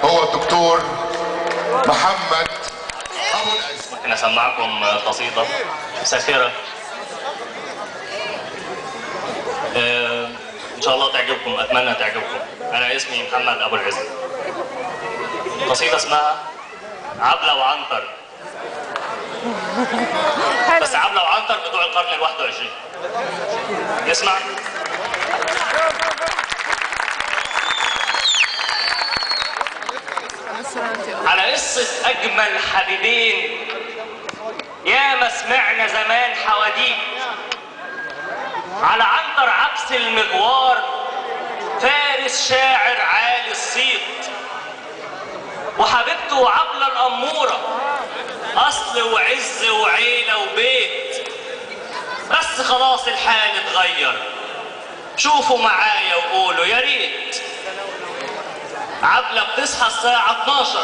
هو الدكتور محمد ابو العز. ممكن اسمعكم قصيده ساخره ان شاء الله تعجبكم، اتمنى تعجبكم. انا اسمي محمد ابو العز. قصيده اسمها عبله وعنتر، بس عبله وعنتر بتوع القرن ال21. نسمع. على قصة أجمل حبيبين يا ما سمعنا زمان حواديت، على عنتر عكس المغوار فارس شاعر عالي الصيت، وحبيبته عبلة الأمورة أصل وعز وعيلة وبيت. بس خلاص الحال اتغير، شوفوا معايا وقولوا يا ريت. عبلة بتصحى الساعة 12،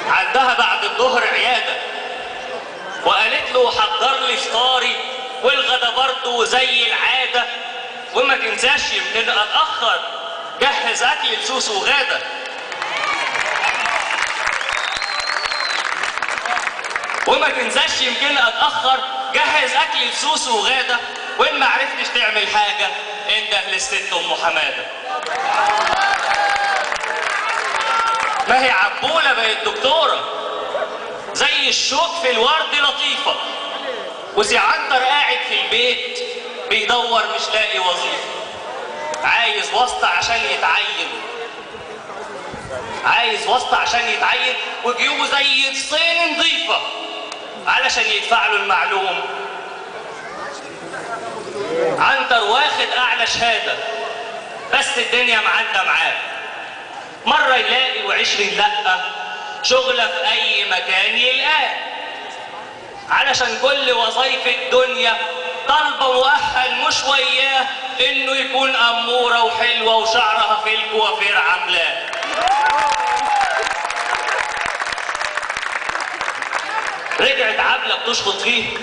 عندها بعد الظهر عيادة، وقالت له حضر لي فطاري والغدا برضه زي العادة، وما تنساش يمكن اتأخر جهز أكل لسوس وغادة. وما تنساش يمكن اتأخر جهز أكل لسوس وغادة، وإن ما عرفتش تعمل حاجة انده للست أم حمادة. ما هي عبولة بقت دكتورة زي الشوك في الورد لطيفة، وسي عنتر قاعد في البيت بيدور مش لاقي وظيفة، عايز واسطة عشان يتعين، عايز واسطة عشان يتعين، وجيوبه زي الصين نظيفة علشان يدفع له المعلوم. عنتر واخد أعلى شهادة بس الدنيا معدة معاه، مرة يلاقي و20 لأ، شغلة في أي مكان يلقاه، علشان كل وظايف الدنيا طالبة مؤهل مش وياه إنه يكون أمورة وحلوة وشعرها في الكوافير عاملاه. رجعت عبلة بتشخط فيه،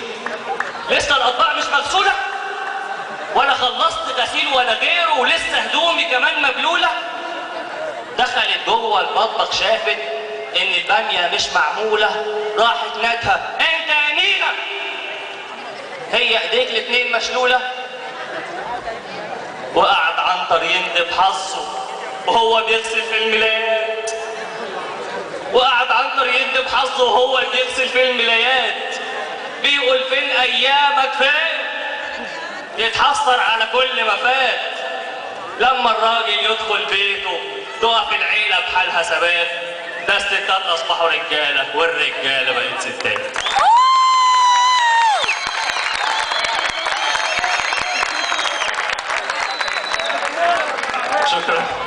لسه الأطباق مش مغسولة ولا خلصت غسيل ولا غيره، ولسه هدومي كمان مبلولة. دخلت جوه المطبخ شافت ان الباميه مش معموله، راحت نادها انت يا نينا، هي ايديك الاتنين مشلوله. وقعد عنتر يندب حظه وهو بيغسل في الملايات، وقعد عنتر يندب حظه وهو بيغسل في الملايات، بيقول فين ايامك فين، يتحسر على كل ما فات. لما الراجل يدخل بيته تقف العيلة بحالها ثبات، ده الستات أصبحوا رجالة والرجالة بقت ستات. شكرا.